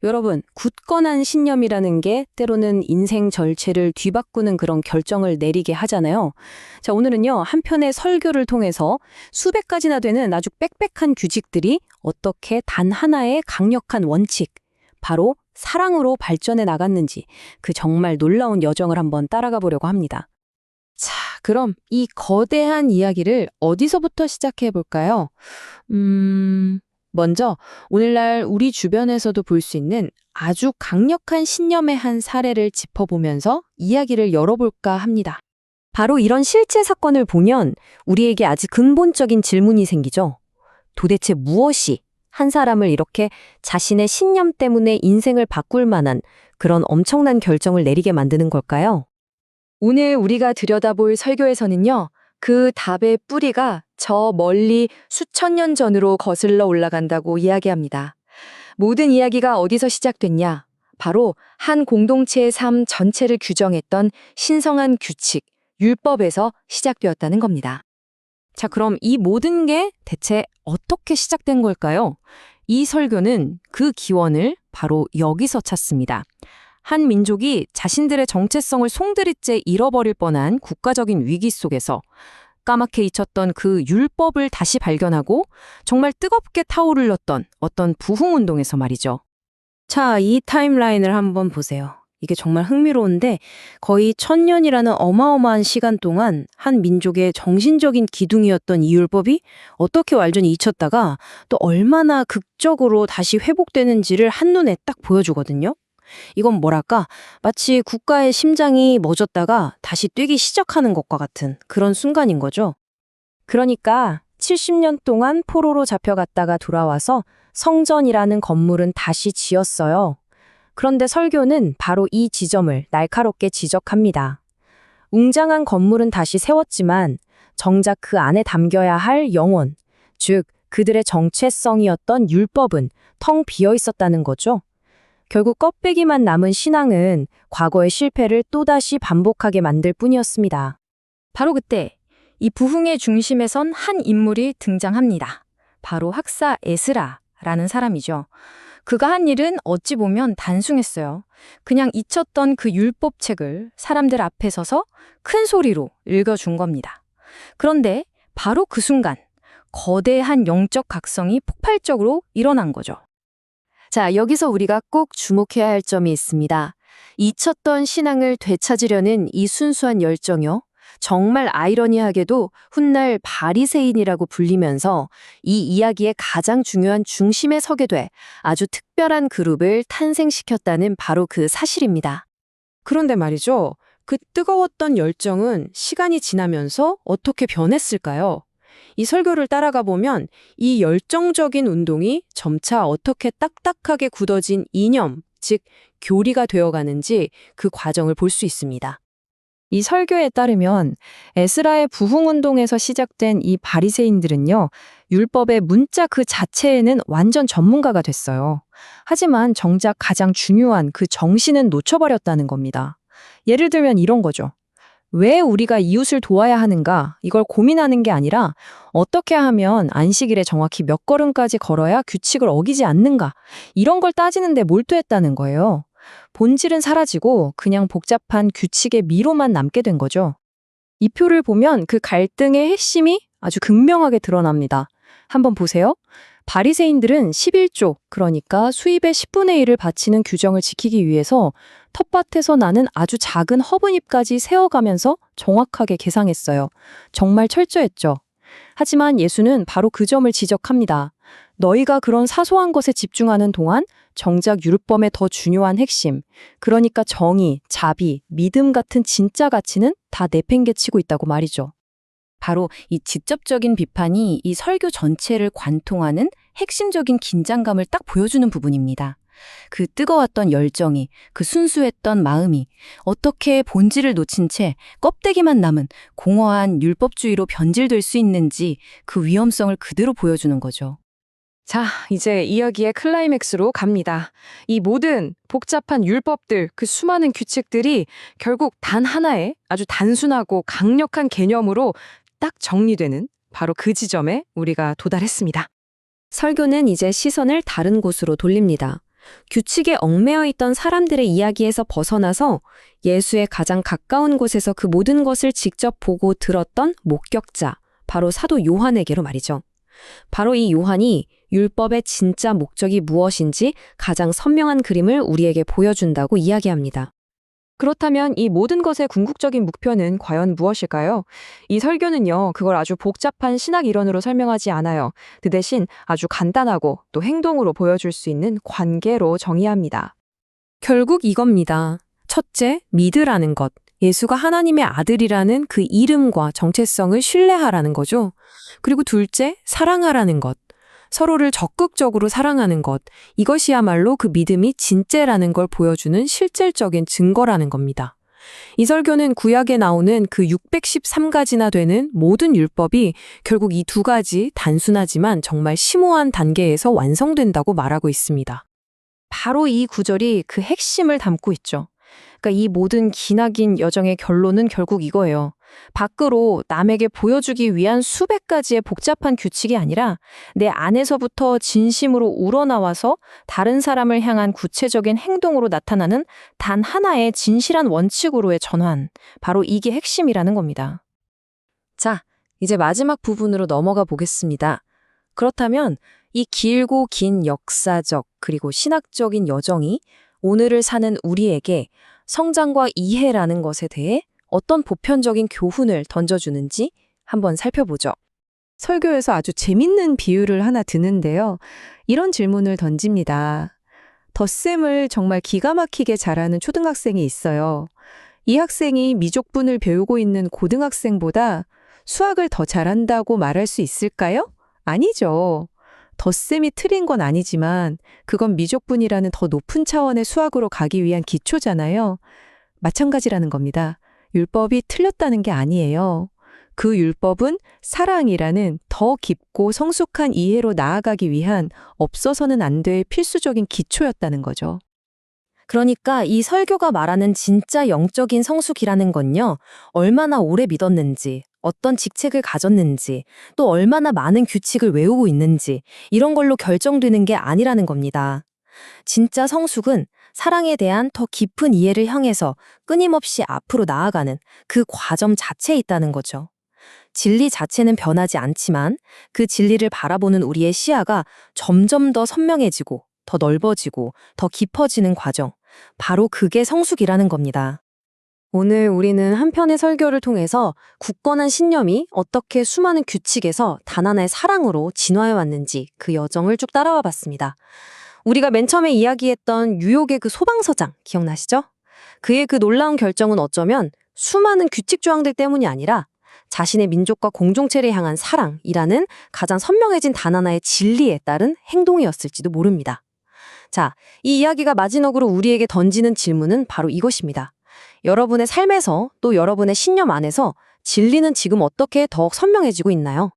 여러분, 굳건한 신념이라는 게 때로는 인생 절체를 뒤바꾸는 그런 결정을 내리게 하잖아요. 자, 오늘은요, 한 편의 설교를 통해서 수백 가지나 되는 아주 빽빽한 규칙들이 어떻게 단 하나의 강력한 원칙, 바로 사랑으로 발전해 나갔는지 그 정말 놀라운 여정을 한번 따라가 보려고 합니다. 자, 그럼 이 거대한 이야기를 어디서부터 시작해 볼까요? 먼저 오늘날 우리 주변에서도 볼 수 있는 아주 강력한 신념의 한 사례를 짚어보면서 이야기를 열어볼까 합니다. 바로 이런 실제 사건을 보면 우리에게 아주 근본적인 질문이 생기죠. 도대체 무엇이 한 사람을 이렇게 자신의 신념 때문에 인생을 바꿀 만한 그런 엄청난 결정을 내리게 만드는 걸까요? 오늘 우리가 들여다볼 설교에서는요, 그 답의 뿌리가 저 멀리 수천 년 전으로 거슬러 올라간다고 이야기합니다. 모든 이야기가 어디서 시작됐냐? 바로 한 공동체의 삶 전체를 규정했던 신성한 규칙, 율법에서 시작되었다는 겁니다. 자, 그럼 이 모든 게 대체 어떻게 시작된 걸까요? 이 설교는 그 기원을 바로 여기서 찾습니다. 한 민족이 자신들의 정체성을 송두리째 잃어버릴 뻔한 국가적인 위기 속에서 까맣게 잊혔던 그 율법을 다시 발견하고 정말 뜨겁게 타오르렀던 어떤 부흥운동에서 말이죠. 자, 이 타임라인을 한번 보세요. 이게 정말 흥미로운데 거의 1000년이라는 어마어마한 시간 동안 한 민족의 정신적인 기둥이었던 이 율법이 어떻게 완전히 잊혔다가 또 얼마나 극적으로 다시 회복되는지를 한눈에 딱 보여주거든요. 이건 뭐랄까 마치 국가의 심장이 멎었다가 다시 뛰기 시작하는 것과 같은 그런 순간인 거죠. 그러니까 70년 동안 포로로 잡혀갔다가 돌아와서 성전이라는 건물은 다시 지었어요. 그런데 설교는 바로 이 지점을 날카롭게 지적합니다. 웅장한 건물은 다시 세웠지만 정작 그 안에 담겨야 할 영혼, 즉 그들의 정체성이었던 율법은 텅 비어 있었다는 거죠. 결국 껍데기만 남은 신앙은 과거의 실패를 또다시 반복하게 만들 뿐이었습니다. 바로 그때 이 부흥의 중심에 선 한 인물이 등장합니다. 바로 학사 에스라라는 사람이죠. 그가 한 일은 어찌 보면 단순했어요. 그냥 잊혔던 그 율법책을 사람들 앞에 서서 큰 소리로 읽어준 겁니다. 그런데 바로 그 순간 거대한 영적 각성이 폭발적으로 일어난 거죠. 자, 여기서 우리가 꼭 주목해야 할 점이 있습니다. 잊혔던 신앙을 되찾으려는 이 순수한 열정이요. 정말 아이러니하게도 훗날 바리새인이라고 불리면서 이 이야기의 가장 중요한 중심에 서게 돼 아주 특별한 그룹을 탄생시켰다는 바로 그 사실입니다. 그런데 말이죠. 그 뜨거웠던 열정은 시간이 지나면서 어떻게 변했을까요? 이 설교를 따라가 보면 이 열정적인 운동이 점차 어떻게 딱딱하게 굳어진 이념, 즉 교리가 되어가는지 그 과정을 볼 수 있습니다. 이 설교에 따르면 에스라의 부흥운동에서 시작된 이 바리새인들은요, 율법의 문자 그 자체에는 완전 전문가가 됐어요. 하지만 정작 가장 중요한 그 정신은 놓쳐버렸다는 겁니다. 예를 들면 이런 거죠. 왜 우리가 이웃을 도와야 하는가? 이걸 고민하는 게 아니라 어떻게 하면 안식일에 정확히 몇 걸음까지 걸어야 규칙을 어기지 않는가? 이런 걸 따지는데 몰두했다는 거예요. 본질은 사라지고 그냥 복잡한 규칙의 미로만 남게 된 거죠. 이 표를 보면 그 갈등의 핵심이 아주 극명하게 드러납니다. 한번 보세요. 바리새인들은 11조, 그러니까 수입의 10분의 1을 바치는 규정을 지키기 위해서 텃밭에서 나는 아주 작은 허브잎까지 세어가면서 정확하게 계상했어요. 정말 철저했죠. 하지만 예수는 바로 그 점을 지적합니다. 너희가 그런 사소한 것에 집중하는 동안 정작 율법의 더 중요한 핵심, 그러니까 정의, 자비, 믿음 같은 진짜 가치는 다 내팽개치고 있다고 말이죠. 바로 이 직접적인 비판이 이 설교 전체를 관통하는 핵심적인 긴장감을 딱 보여주는 부분입니다. 그 뜨거웠던 열정이, 그 순수했던 마음이 어떻게 본질을 놓친 채 껍데기만 남은 공허한 율법주의로 변질될 수 있는지 그 위험성을 그대로 보여주는 거죠. 자, 이제 이야기의 클라이맥스로 갑니다. 이 모든 복잡한 율법들, 그 수많은 규칙들이 결국 단 하나의 아주 단순하고 강력한 개념으로 딱 정리되는 바로 그 지점에 우리가 도달했습니다. 설교는 이제 시선을 다른 곳으로 돌립니다. 규칙에 얽매여 있던 사람들의 이야기에서 벗어나서 예수의 가장 가까운 곳에서 그 모든 것을 직접 보고 들었던 목격자, 바로 사도 요한에게로 말이죠. 바로 이 요한이 율법의 진짜 목적이 무엇인지 가장 선명한 그림을 우리에게 보여준다고 이야기합니다. 그렇다면 이 모든 것의 궁극적인 목표는 과연 무엇일까요? 이 설교는요, 그걸 아주 복잡한 신학 이론으로 설명하지 않아요. 그 대신 아주 간단하고 또 행동으로 보여줄 수 있는 관계로 정의합니다. 결국 이겁니다. 첫째, 믿으라는 것. 예수가 하나님의 아들이라는 그 이름과 정체성을 신뢰하라는 거죠. 그리고 둘째, 사랑하라는 것. 서로를 적극적으로 사랑하는 것. 이것이야말로 그 믿음이 진짜라는 걸 보여주는 실질적인 증거라는 겁니다. 이 설교는 구약에 나오는 그 613가지나 되는 모든 율법이 결국 이 두 가지 단순하지만 정말 심오한 단계에서 완성된다고 말하고 있습니다. 바로 이 구절이 그 핵심을 담고 있죠. 그러니까 이 모든 기나긴 여정의 결론은 결국 이거예요. 밖으로 남에게 보여주기 위한 수백 가지의 복잡한 규칙이 아니라 내 안에서부터 진심으로 우러나와서 다른 사람을 향한 구체적인 행동으로 나타나는 단 하나의 진실한 원칙으로의 전환. 바로 이게 핵심이라는 겁니다. 자, 이제 마지막 부분으로 넘어가 보겠습니다. 그렇다면 이 길고 긴 역사적 그리고 신학적인 여정이 오늘을 사는 우리에게 성장과 이해라는 것에 대해 어떤 보편적인 교훈을 던져주는지 한번 살펴보죠. 설교에서 아주 재밌는 비유를 하나 드는데요. 이런 질문을 던집니다. 덧셈을 정말 기가 막히게 잘하는 초등학생이 있어요. 이 학생이 미적분을 배우고 있는 고등학생보다 수학을 더 잘한다고 말할 수 있을까요? 아니죠. 덧셈이 틀린 건 아니지만 그건 미적분이라는 더 높은 차원의 수학으로 가기 위한 기초잖아요. 마찬가지라는 겁니다. 율법이 틀렸다는 게 아니에요. 그 율법은 사랑이라는 더 깊고 성숙한 이해로 나아가기 위한 없어서는 안 될 필수적인 기초였다는 거죠. 그러니까 이 설교가 말하는 진짜 영적인 성숙이라는 건요, 얼마나 오래 믿었는지, 어떤 직책을 가졌는지, 또 얼마나 많은 규칙을 외우고 있는지, 이런 걸로 결정되는 게 아니라는 겁니다. 진짜 성숙은 사랑에 대한 더 깊은 이해를 향해서 끊임없이 앞으로 나아가는 그 과정 자체에 있다는 거죠. 진리 자체는 변하지 않지만 그 진리를 바라보는 우리의 시야가 점점 더 선명해지고 더 넓어지고 더 깊어지는 과정. 바로 그게 성숙이라는 겁니다. 오늘 우리는 한 편의 설교를 통해서 굳건한 신념이 어떻게 수많은 규칙에서 단 하나의 사랑으로 진화해 왔는지 그 여정을 쭉 따라와 봤습니다. 우리가 맨 처음에 이야기했던 뉴욕의 그 소방서장 기억나시죠? 그의 그 놀라운 결정은 어쩌면 수많은 규칙 조항들 때문이 아니라 자신의 민족과 공동체를 향한 사랑이라는 가장 선명해진 단 하나의 진리에 따른 행동이었을지도 모릅니다. 자, 이 이야기가 마지막으로 우리에게 던지는 질문은 바로 이것입니다. 여러분의 삶에서 또 여러분의 신념 안에서 진리는 지금 어떻게 더욱 선명해지고 있나요?